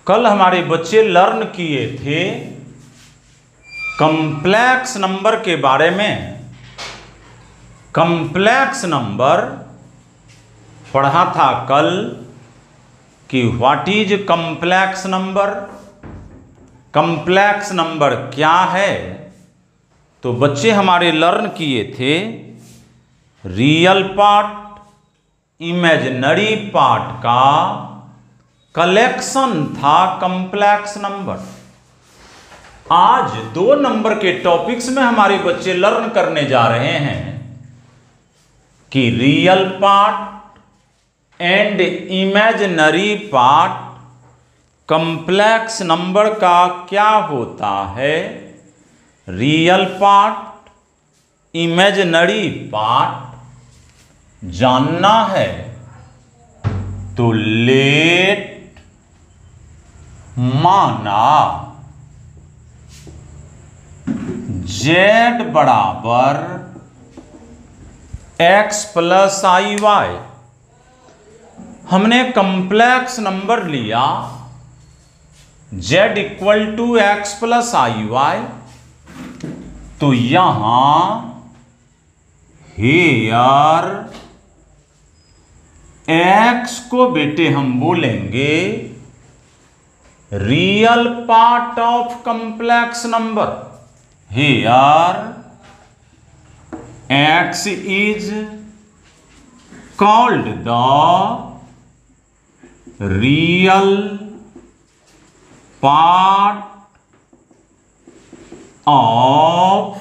कल हमारे बच्चे लर्न किए थे कॉम्प्लेक्स नंबर के बारे में। कॉम्प्लेक्स नंबर पढ़ा था कल कि what is complex number, complex number क्या है। तो बच्चे हमारे लर्न किए थे रियल पार्ट, इमेजिनरी पार्ट का कलेक्शन था कॉम्प्लेक्स नंबर। आज 2 नंबर के टॉपिक्स में हमारे बच्चे लर्न करने जा रहे हैं कि real part and imaginary part complex number का क्या होता है। रियल पार्ट, इमेजिनरी पार्ट जानना है तो लेट माना z बराबर x प्लस आई वाई। हमने कॉम्प्लेक्स नंबर लिया z equal to x plus i y. तो यहां हेयर x को बेटे हम बोलेंगे real part of complex number. Here x is called the real part of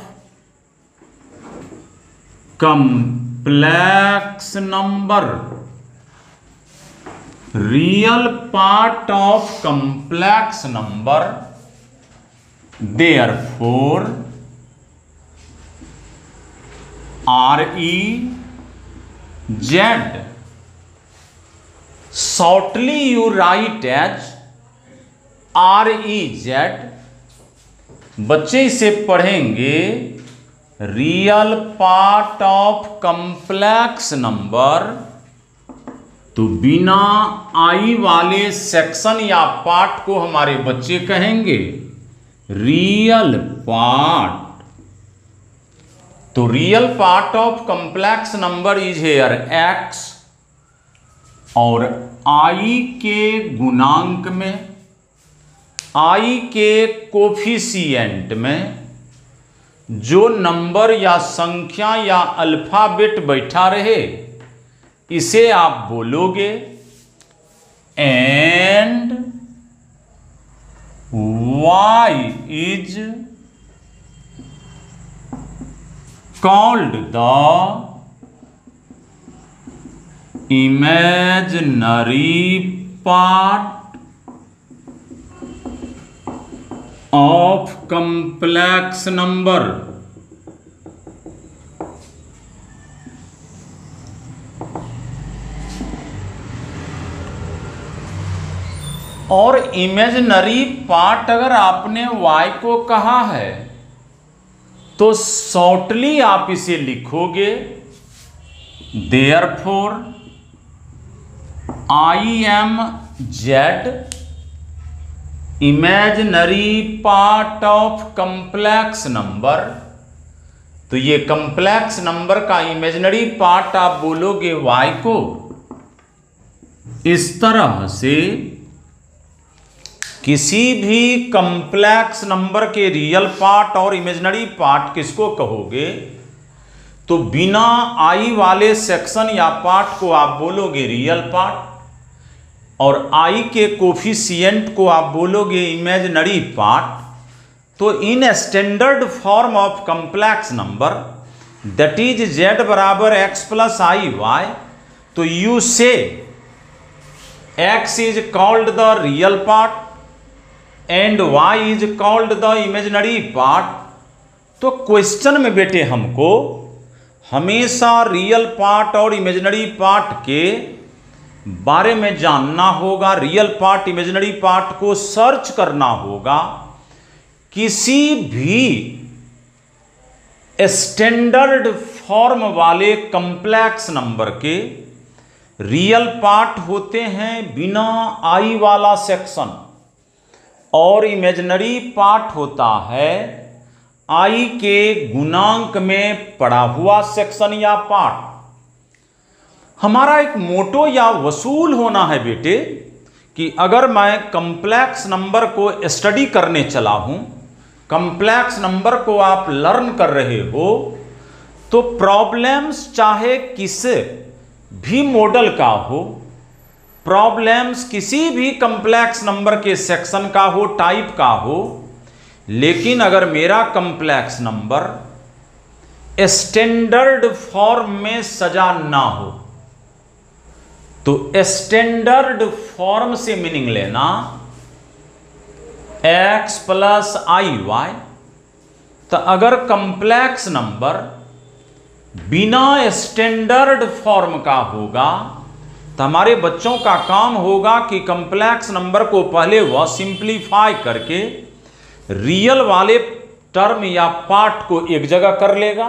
complex number। real part of complex number, therefore REZ shortly you write as REZ। बच्चे इसे पढ़ेंगे real part of complex number. तो बिना आई वाले section या part को हमारे बच्चे कहेंगे रियल पार्ट। तो real part of complex number is here x, और i के गुणांक में, i के कोफिशिएंट में जो नंबर या संख्या या अल्फाबेट बैठा रहे इसे आप बोलोगे and y is called the imaginary part of complex number। और इमेजिनरी पार्ट अगर आपने y को कहा है तो शॉर्टली आप इसे लिखोगे therefore I am Z imaginary part of complex number. तो ये कॉम्प्लेक्स नंबर का इमेजिनरी पार्ट आप बोलोगे y को। इस तरह से किसी भी कॉम्प्लेक्स नंबर के रियल पार्ट और इमेजिनरी पार्ट किसको कहोगे तो बिना आई वाले सेक्शन या पार्ट को आप बोलोगे रियल पार्ट, और आई के कोफिशिएंट को आप बोलोगे इमेजिनरी पार्ट। तो in standard form of complex number that is z बराबर x प्लस आई वाई। तो यू से x is called the real part and y is called the imaginary part. तो क्वेश्चन में बेटे हमको हमेशा रियल पार्ट और इमेजिनरी पार्ट के बारे में जानना होगा। रियल पार्ट इमेजिनरी पार्ट को सर्च करना होगा। किसी भी स्टैंडर्ड फॉर्म वाले कॉम्प्लेक्स नंबर के रियल पार्ट होते हैं बिना आई वाला सेक्शन, और इमेजिनरी पार्ट होता है i के गुणांक में पड़ा हुआ सेक्शन या पार्ट। हमारा एक मोटो या वसूल होना है बेटे कि अगर मैं कॉम्प्लेक्स नंबर को स्टडी करने चला हूं, कॉम्प्लेक्स नंबर को आप लर्न कर रहे हो, तो प्रॉब्लम्स चाहे किस भी मॉडल का हो, प्रॉब्लम्स किसी भी कॉम्प्लेक्स नंबर के सेक्शन का हो, टाइप का हो, लेकिन अगर मेरा कॉम्प्लेक्स नंबर स्टैंडर्ड फॉर्म में सजा ना हो, तो स्टैंडर्ड फॉर्म से मीनिंग लेना x प्लस आई वाई। तो अगर कॉम्प्लेक्स नंबर बिना स्टैंडर्ड फॉर्म का होगा तो हमारे बच्चों का काम होगा कि कॉम्प्लेक्स नंबर को पहले वह सिंप्लीफाई करके रियल वाले टर्म या पार्ट को एक जगह कर लेगा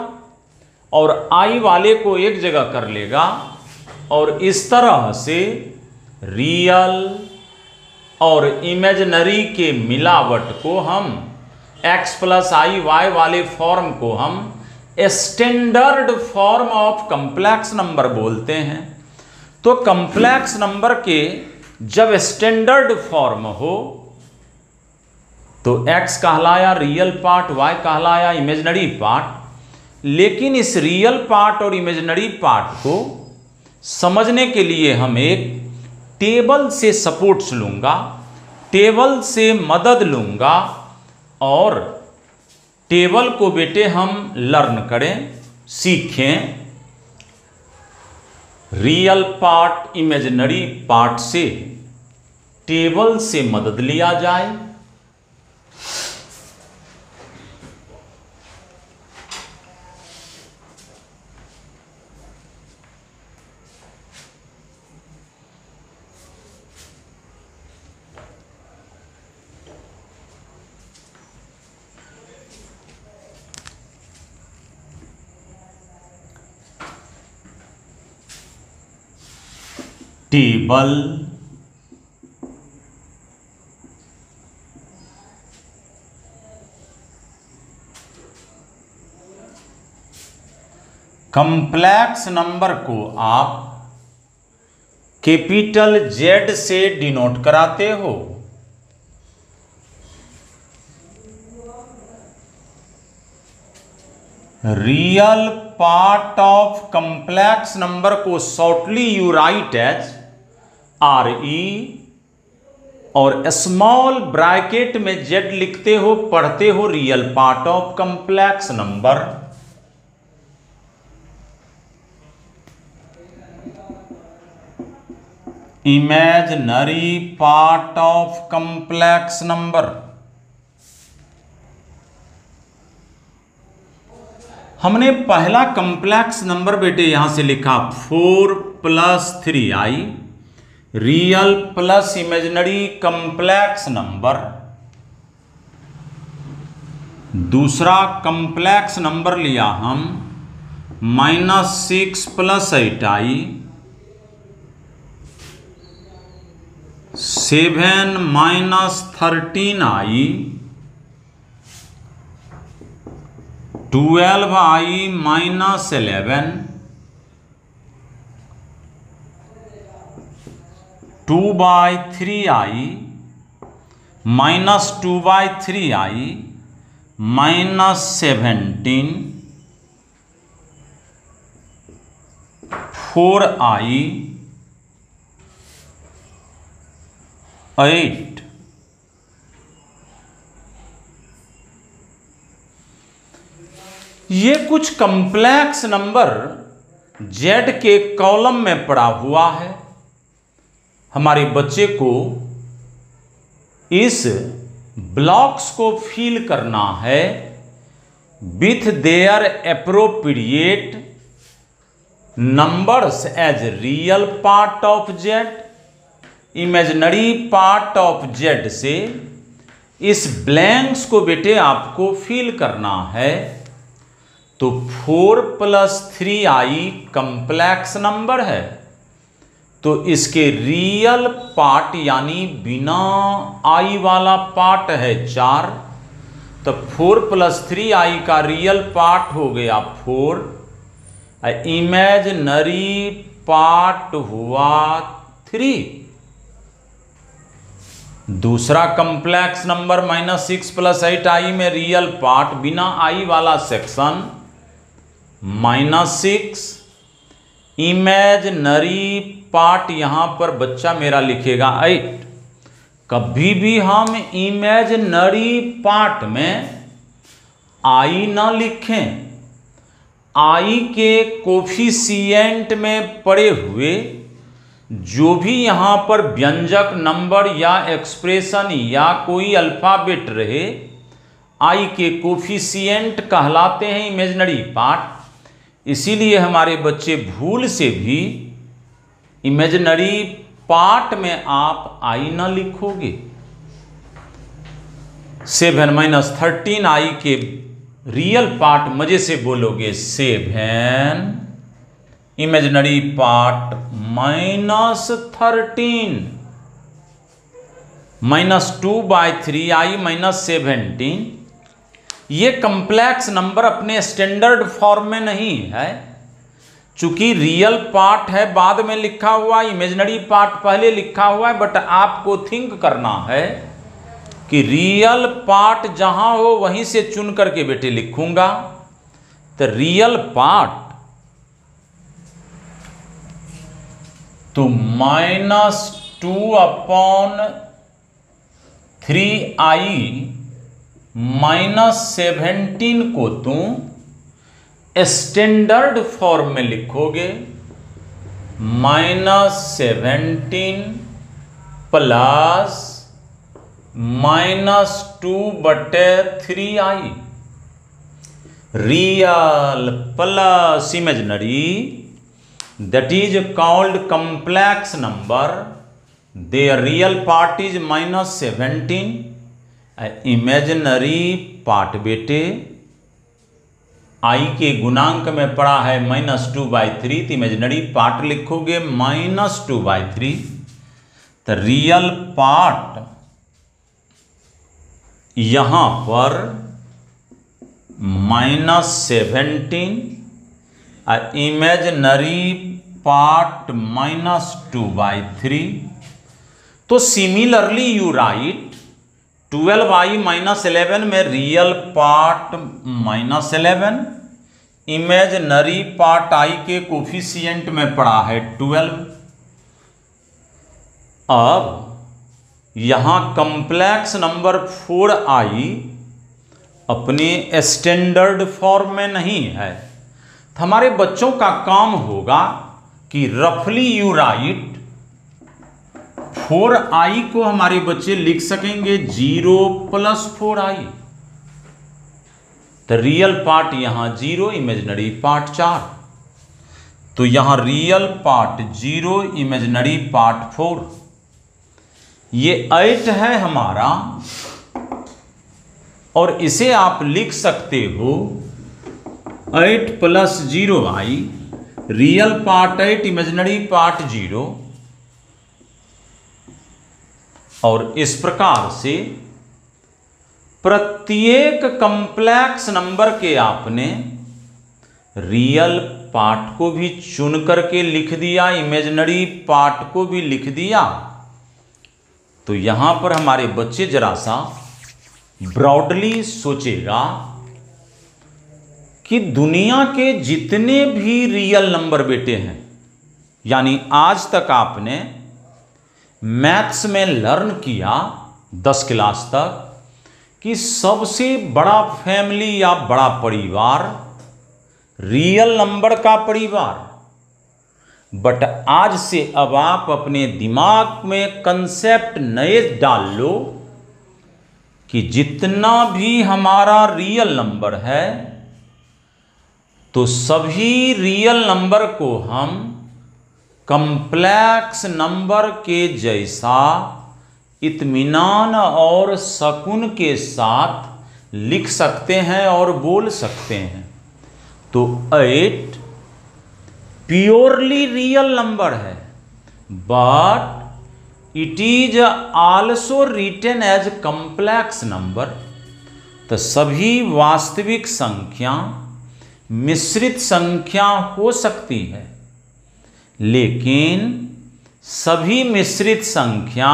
और आई वाले को एक जगह कर लेगा, और इस तरह से रियल और इमेजिनरी के मिलावट को हम x प्लस आई वाई वाले फॉर्म को हम standard form of complex number बोलते हैं। तो कॉम्प्लेक्स नंबर के जब स्टैंडर्ड फॉर्म हो तो x कहलाया रियल पार्ट, y कहलाया इमेजिनरी पार्ट। लेकिन इस रियल पार्ट और इमेजिनरी पार्ट को समझने के लिए हम एक टेबल से सपोर्ट्स लूंगा, टेबल से मदद लूंगा, और टेबल को बेटे हम लर्न करें, सीखें। रियल पार्ट इमेजिनरी पार्ट से टेबल से मदद लिया जाए। टेबल कॉम्प्लेक्स नंबर को आप कैपिटल Z से डिनोट कराते हो। Real part of complex number को shortly you write as RE, और स्मॉल ब्रैकेट में Z लिखते हो, पढ़ते हो real part of complex number. Imaginary part of complex number. हमने पहला कॉम्प्लेक्स नंबर बेटे यहां से लिखा 4 + 3i, real plus imaginary complex number. दूसरा कॉम्प्लेक्स नंबर लिया हम -6 + 8i, 7 - 13i, 12i - 11, 2/3i -2/3i -17, 4i 8। ये कुछ कॉम्प्लेक्स नंबर Z के कॉलम में पड़ा हुआ है। हमारे बच्चे को इस ब्लॉक्स को फिल करना है with their appropriate numbers as real part of Z, imaginary part of Z से इस ब्लैंक्स को बेटे आपको फिल करना है। तो 4 + 3i कॉम्प्लेक्स नंबर है, तो इसके रियल पार्ट यानी बिना आई वाला पार्ट है 4, तो 4 + 3i का रियल पार्ट हो गया 4, इमेजिनरी पार्ट हुआ 3। दूसरा कॉम्प्लेक्स नंबर -6 + 8i में रियल पार्ट बिना आई वाला सेक्शन -6, इमेजिनरी पार्ट यहां पर बच्चा मेरा लिखेगा 8। कभी भी हम इमेजिनरी पार्ट में आई ना लिखें, आई के कोफिशिएंट में पड़े हुए जो भी यहां पर व्यंजक नंबर या एक्सप्रेशन या कोई अल्फाबेट रहे, आई के कोफिशिएंट कहलाते हैं इमेजिनरी पार्ट। इसीलिए हमारे बच्चे भूल से भी इमेजिनरी पार्ट में आप आई ना लिखोगे। 7 - 13i के रियल पार्ट मजे से बोलोगे 7, इमेजिनरी पार्ट -13, -2/3i -17। ये कॉम्प्लेक्स नंबर अपने स्टैंडर्ड फॉर्म में नहीं है, चूंकि रियल पार्ट है बाद में लिखा हुआ, इमेजिनरी पार्ट पहले लिखा हुआ है। बट आपको थिंक करना है कि रियल पार्ट जहां हो वहीं से चुन करके बेटे लिखूंगा। तो रियल पार्ट तो -2/3i -17 को तुम स्टैंडर्ड फॉर्म में लिखोगे, -17 plus -2/3i, real plus imaginary, that is called complex number, their real part is -17, imaginary part बेटे i के गुणांक में पड़ा है -2/3, तो इमेजिनरी पार्ट लिखोगे -2/3। तो रियल पार्ट यहां पर -17, इमेजिनरी पार्ट -2/3। तो सिमिलरली यू राइट 12i -11 में real part -11, imaginary part i के कोफिशिएंट में पड़ा है 12। अब यहां कॉम्प्लेक्स नंबर 4i अपने स्टैंडर्ड फॉर्म में नहीं है, तो हमारे बच्चों का काम होगा कि रफली यू राइट 4i को हमारे बच्चे लिख सकेंगे 0 + 4i। तो रियल पार्ट यहां 0, इमेजिनरी पार्ट 4, तो यहां रियल पार्ट 0, इमेजिनरी पार्ट 4। ये 8 है हमारा, और इसे आप लिख सकते हो 8 + 0i, real part 8, imaginary part 0। और इस प्रकार से प्रत्येक कॉम्प्लेक्स नंबर के आपने रियल पार्ट को भी चुन करके लिख दिया, इमेजिनरी पार्ट को भी लिख दिया। तो यहां पर हमारे बच्चे जरा सा ब्रॉडली सोचेगा कि दुनिया के जितने भी रियल नंबर बेटे हैं, यानी आज तक आपने मैथ्स में लर्न किया 10 क्लास तक कि सबसे बड़ा फैमिली या बड़ा परिवार रियल नंबर का परिवार। बट आज से अब आप अपने दिमाग में कंसेप्ट नए डाल लो कि जितना भी हमारा रियल नंबर है, तो सभी रियल नंबर को हम कॉम्प्लेक्स नंबर के जैसा इत्मीनान और सकून के साथ लिख सकते हैं और बोल सकते हैं। तो 8 प्योरली रियल नंबर है, but it is also written as complex number. तो सभी वास्तविक संख्या मिश्रित संख्या हो सकती है, लेकिन सभी मिश्रित संख्या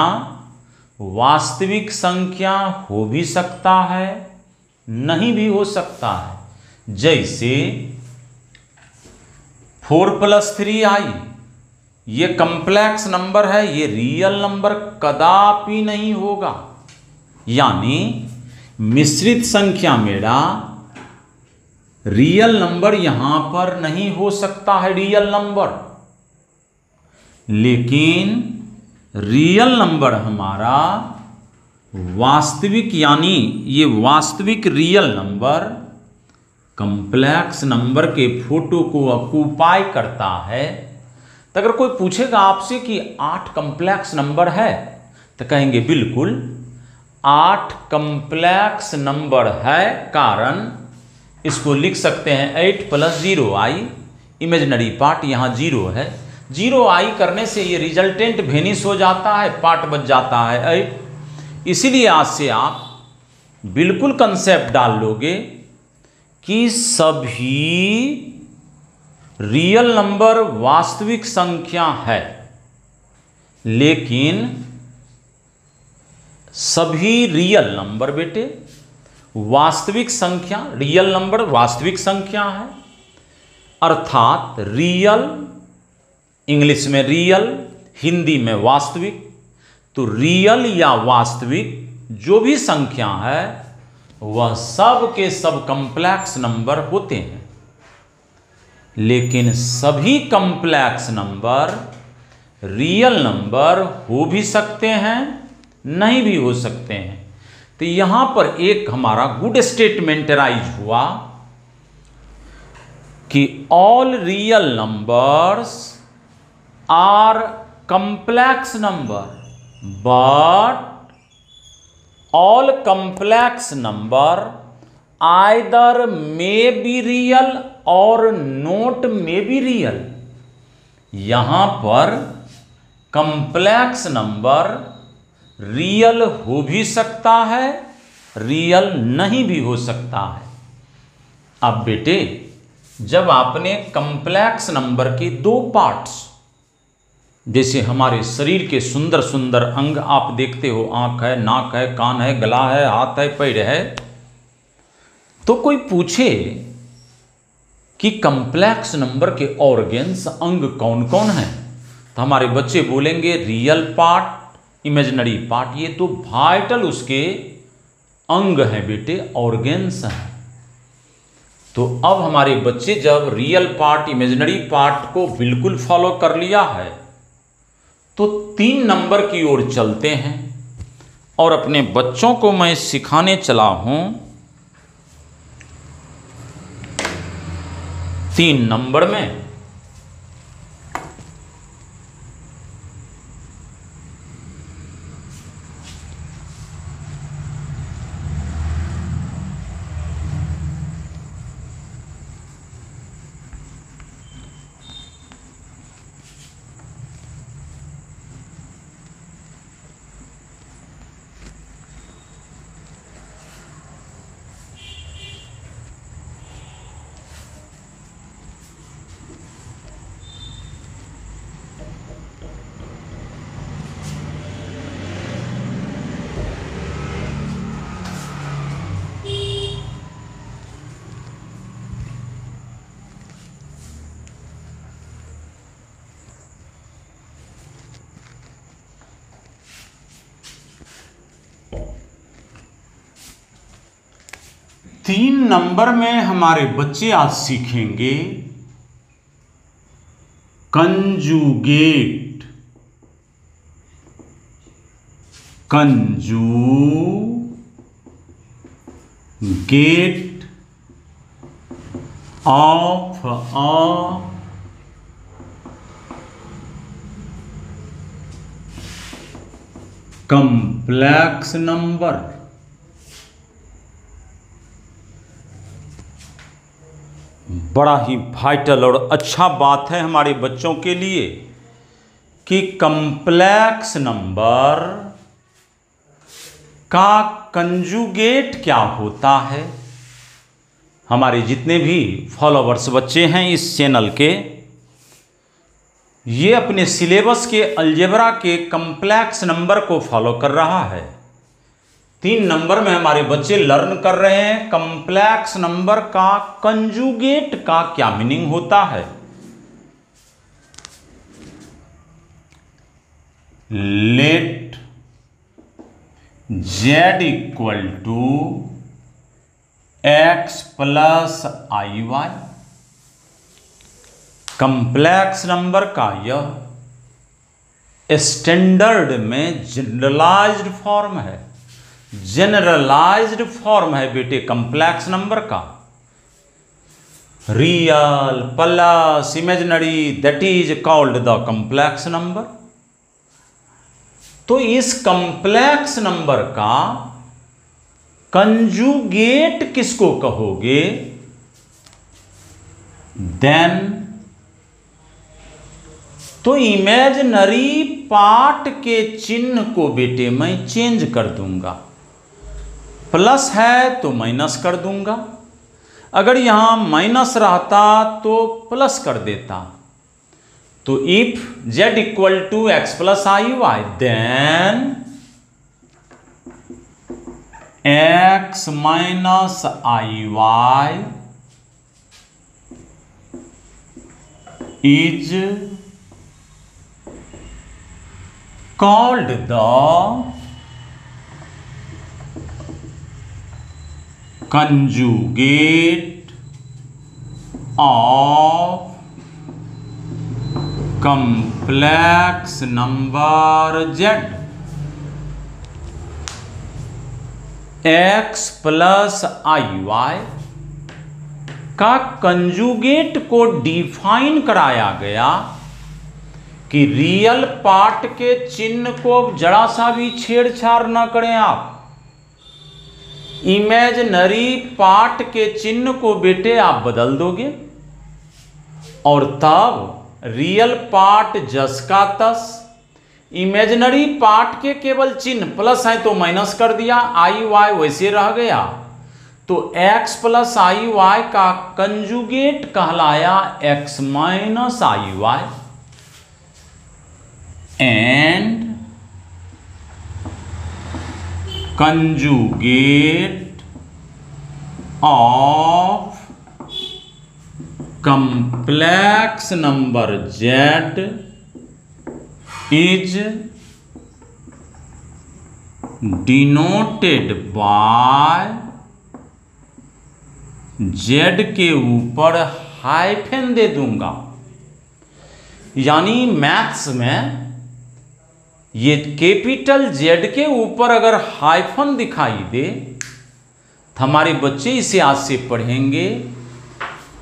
वास्तविक संख्या हो भी सकता है, नहीं भी हो सकता है। जैसे 4 + 3i ये कॉम्प्लेक्स नंबर है, ये रियल नंबर कदापि नहीं होगा। यानी मिश्रित संख्या मेरा रियल नंबर यहां पर नहीं हो सकता है, रियल नंबर। लेकिन रियल नंबर हमारा वास्तविक, यानी ये वास्तविक रियल नंबर कॉम्प्लेक्स नंबर के फोटो को ऑक्यूपाई करता है। तो अगर कोई पूछेगा आपसे कि 8 कॉम्प्लेक्स नंबर है, तो कहेंगे बिल्कुल 8 कॉम्प्लेक्स नंबर है, कारण इसको लिख सकते हैं 8 + 0i, इमेजिनरी पार्ट यहाँ 0 है, 0i करने से ये रिजल्टेंट वेनिश हो जाता है, पार्ट बच जाता है 8। इसीलिए आज से आप बिल्कुल कंसेप्ट डाल लोगे कि सभी रियल नंबर वास्तविक संख्या है, लेकिन सभी रियल नंबर बेटे वास्तविक संख्या, रियल नंबर वास्तविक संख्या है। अर्थात रियल, इंग्लिश में रियल, हिंदी में वास्तविक। तो रियल या वास्तविक जो भी संख्या है वह सब के सब कॉम्प्लेक्स नंबर होते हैं, लेकिन सभी कॉम्प्लेक्स नंबर रियल नंबर हो भी सकते हैं, नहीं भी हो सकते हैं। तो यहां पर एक हमारा गुड स्टेटमेंट राइज हुआ कि all real numbers are complex number, but all complex number either may be real or not may be real। यहां पर कॉम्प्लेक्स नंबर रियल हो भी सकता है, रियल नहीं भी हो सकता है। अब बेटे जब आपने कॉम्प्लेक्स नंबर के 2 पार्ट्स, जैसे हमारे शरीर के सुंदर सुंदर अंग आप देखते हो, आंख है, नाक है, कान है, गला है, हाथ है, पैर है, तो कोई पूछे कि कॉम्प्लेक्स नंबर के ऑर्गेन्स, अंग कौन कौन हैं, तो हमारे बच्चे बोलेंगे रियल पार्ट, इमेजिनरी पार्ट। ये तो वाइटल उसके अंग हैं बेटे, ऑर्गेन्स हैं। तो अब हमारे बच्चे जब रियल पार्ट, इमेजिनरी पार्ट को बिल्कुल फॉलो कर लिया है, तो 3 नंबर की ओर चलते हैं और अपने बच्चों को मैं सिखाने चला हूं 3 नंबर में। तीन नंबर में हमारे बच्चे आज सीखेंगे conjugate, conjugate of a complex number. बड़ा ही वाइटल और अच्छा बात है हमारे बच्चों के लिए कि कंप्लेक्स नंबर का कंजुगेट क्या होता है। हमारे जितने भी फॉलोवर्स बच्चे हैं इस चैनल के, ये अपने सिलेबस के अलजेब्रा के कंप्लेक्स नंबर को फॉलो कर रहा है। 3 नंबर में हमारे बच्चे लर्न कर रहे हैं कंप्लेक्स नंबर का कंजुगेट का क्या मीनिंग होता है। Let z equal to x plus i y. Complex number का यह स्टैंडर्ड में जनरलाइज्ड फॉर्म है। जनरलाइज्ड फॉर्म है बेटे कंप्लेक्स नंबर का। Real plus imaginary that is called the complex number. तो इस कंप्लेक्स नंबर का कंजुगेट किसको कहोगे? देन तो इमेजिनरी पार्ट के चिन्ह को बेटे मैं चेंज कर दूंगा। प्लस है तो माइनस कर दूंगा, अगर यहां माइनस रहता तो प्लस कर देता। तो if z equal to x plus i y then x minus i y is called the conjugate of complex number z। x plus i y का कंजुगेट को डिफाइन कराया गया कि रियल पार्ट के चिन्ह को जरा सा भी छेड़छाड़ ना करें आप। इमेजिनरी पार्ट के चिन्ह को बेटे आप बदल दोगे और तब रियल पार्ट जस का तस। इमेजिनरी पार्ट के केवल चिन्ह प्लस है तो माइनस कर दिया, आई वाई वैसे रह गया। तो x प्लस आई वाई का कंजुगेट कहलाया x minus i y and conjugate of complex number z is denoted by z के ऊपर हाइफन दे दूंगा। यानी मैथ्स में ये कैपिटल Z के ऊपर अगर हाइफन दिखाई दे तो हमारे बच्चे इसे आज से पढ़ेंगे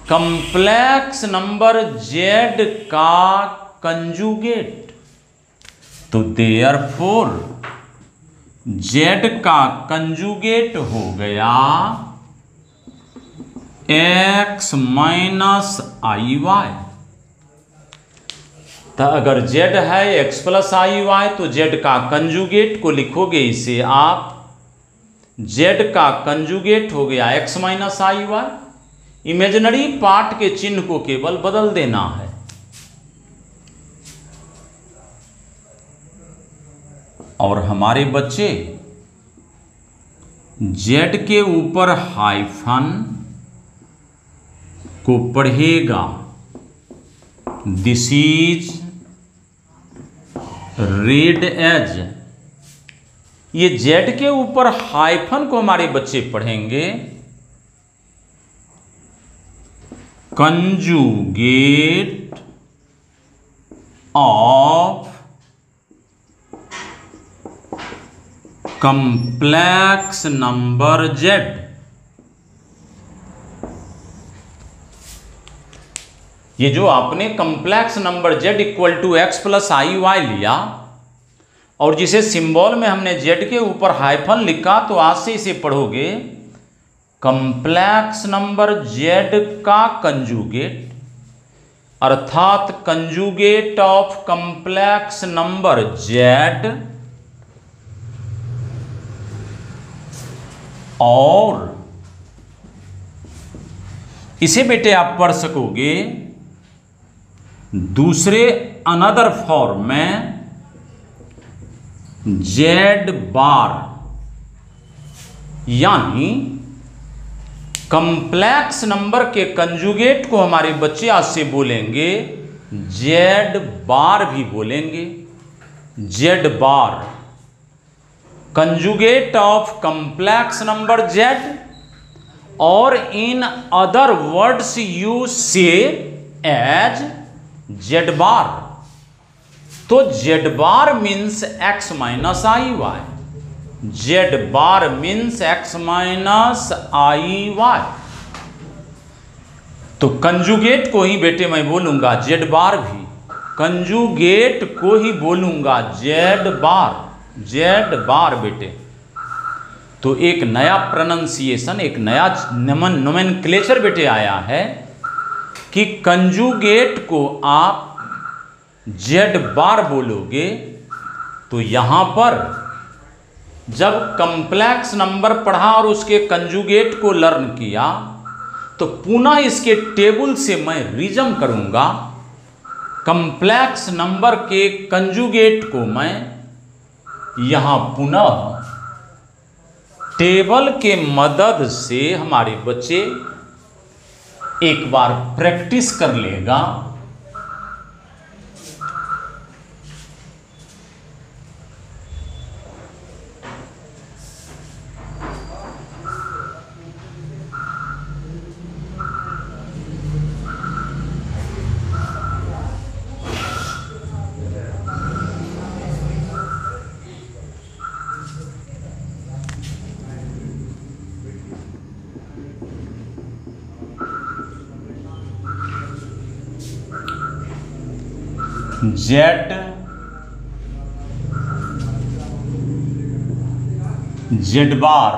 कंप्लेक्स नंबर Z का कंजुगेट। तो देयरफॉर Z का कंजुगेट हो गया x माइनस आई वाई। तो अगर z है x प्लस आई वाई तो z का कंजुगेट को लिखोगे इसे आप z का कंजुगेट हो गया x minus i Y. Imaginary part के चिन्ह को केवल बदल देना है। और हमारे बच्चे z के ऊपर हाइफन को पढ़ेगा दिस इज रेड एज। ये z के ऊपर हाइफन को हमारे बच्चे पढ़ेंगे conjugate of complex number z। ये जो आपने complex number z equal to x plus i y लिया और जिसे सिंबल में हमने z के ऊपर हाइफन लिखा, तो आज से इसे पढ़ोगे कंप्लेक्स नंबर z का कंजुगेट। अर्थात conjugate of complex number z और इसे बेटे आप पढ़ सकोगे दूसरे अनदर फॉर्म में z बार, यानी कंप्लेक्स नंबर के कंजुगेट को हमारे बच्चे आज से बोलेंगे z बार भी बोलेंगे। z bar conjugate of complex number z, और in other words you say as z bar. तो z bar means x minus i y, z bar means x minus i y. तो कंजुगेट को ही बेटे मैं बोलूंगा z बार भी, conjugate को ही बोलूंगा z बार बेटे। तो एक नया प्रोनंसिएशन, एक नया नोमेनक्लेचर बेटे आया है कि कंजुगेट को आप z बार बोलोगे तो यहां पर जब कंप्लेक्स नंबर पढ़ा और उसके कंजुगेट को लर्न किया तो पुनः इसके टेबल से मैं रिजम करूंगा। कंप्लेक्स नंबर के कंजुगेट को मैं यहां पुनः टेबल के मदद से हमारे बच्चे एक बार प्रैक्टिस कर लेगा। z bar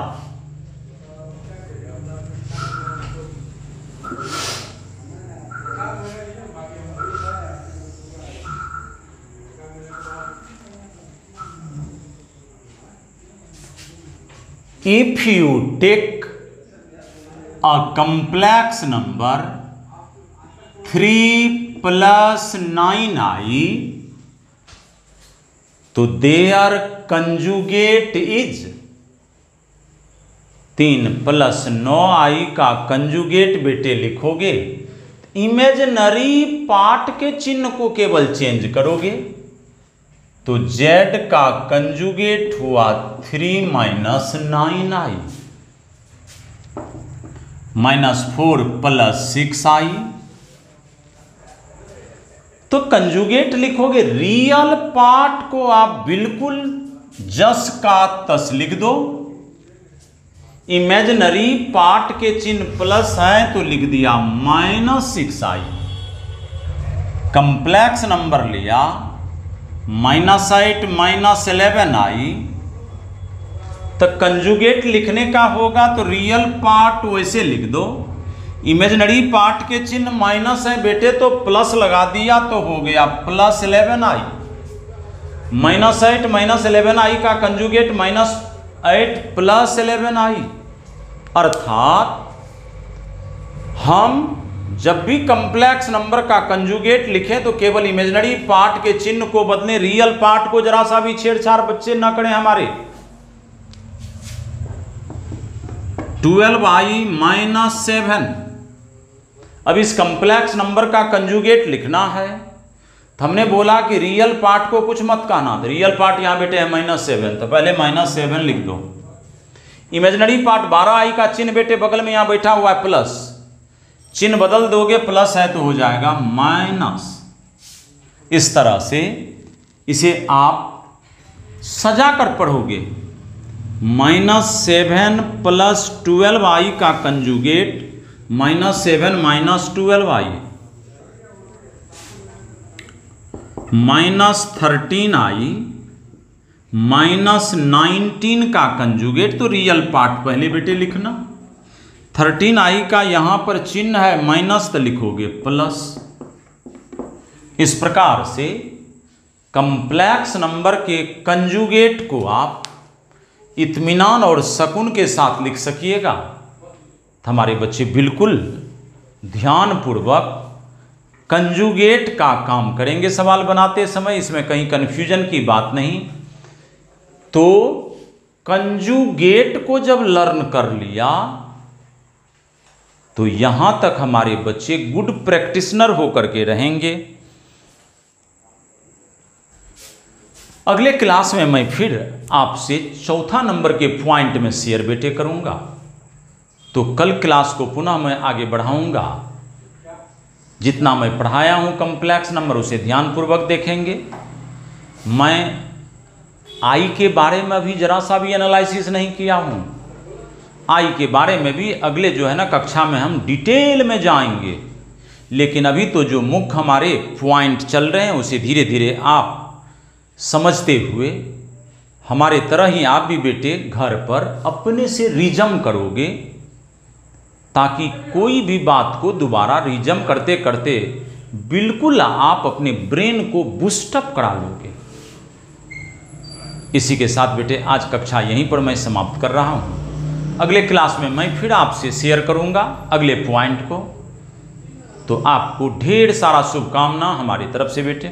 if you take a complex number 3 + 9i तो their conjugate is 3 + 9i का कंजुगेट बेटे लिखोगे, इमेजिनरी पार्ट के चिन्ह को केवल चेंज करोगे तो z का कंजुगेट हुआ 3 - 9i -4 + 6i। तो कंजुगेट लिखोगे, रियल पार्ट को आप बिल्कुल जस का तस लिख दो, इमेजिनरी पार्ट के चिन्ह प्लस है तो लिख दिया -6i। कंप्लेक्स नंबर लिया -8 - 11i, तो कंजुगेट लिखने का होगा तो रियल पार्ट वैसे लिख दो, इमेजिनरी पार्ट के चिन्ह माइनस है बेटे तो प्लस लगा दिया तो हो गया +11i। -8 - 11i का कंजुगेट -8 + 11i। अर्थात हम जब भी कंप्लेक्स नंबर का कंजुगेट लिखें तो केवल इमेजिनरी पार्ट के चिन्ह को बदलें, रियल पार्ट को जरा सा भी छेड़छाड़ बच्चे ना करें हमारे। 12i - 7, अब इस कंप्लेक्स नंबर का कंजुगेट लिखना है तो हमने बोला कि रियल पार्ट को कुछ मत कहना, तो रियल पार्ट यहां बेटे है -7 तो पहले -7 लिख दो। इमेजिनरी पार्ट 12i का चिन्ह बेटे बगल में यहां बैठा हुआ है प्लस, चिन्ह बदल दोगे प्लस है तो हो जाएगा माइनस। इस तरह से इसे आप सजा कर पढ़ोगे, -7 + 12i का कंजुगेट -7 - 12i -13i -19 का कंजुगेट, तो रियल पार्ट पहले बेटे लिखना। 13i का यहां पर चिन्ह है माइनस तो लिखोगे प्लस, इस प्रकार से कॉम्प्लेक्स नंबर के कंजुगेट को आप इत्मीनान और सुकून के साथ लिख सकिएगा। तो हमारे बच्चे बिल्कुल ध्यानपूर्वक कंजुगेट का काम करेंगे सवाल बनाते समय, इसमें कहीं कन्फ्यूजन की बात नहीं। तो कंजुगेट को जब लर्न कर लिया तो यहां तक हमारे बच्चे गुड प्रैक्टिशनर होकर के रहेंगे। अगले क्लास में मैं फिर आपसे चौथा नंबर के पॉइंट में शेयर बेटे करूंगा। तो कल क्लास को पुनः मैं आगे बढ़ाऊंगा। जितना मैं पढ़ाया हूं कॉम्प्लेक्स नंबर उसे ध्यानपूर्वक देखेंगे। मैं आई के बारे में भी जरा सा भी एनालिसिस नहीं किया हूं। आई के बारे में भी अगले जो है ना कक्षा में हम डिटेल में जाएंगे, लेकिन अभी तो जो मुख्य हमारे पॉइंट चल रहे हैं उसे धीरे धीरे आप समझते हुए हमारे तरह ही आप भी बेटे घर पर अपने से रिजम करोगे, ताकि कोई भी बात को दोबारा रिजम करते करते बिल्कुल आप अपने ब्रेन को बूस्टअप करा लोगे। इसी के साथ बेटे आज कक्षा यहीं पर मैं समाप्त कर रहा हूं। अगले क्लास में मैं फिर आपसे शेयर करूंगा अगले पॉइंट को। तो आपको ढेर सारा शुभकामना हमारी तरफ से बेटे।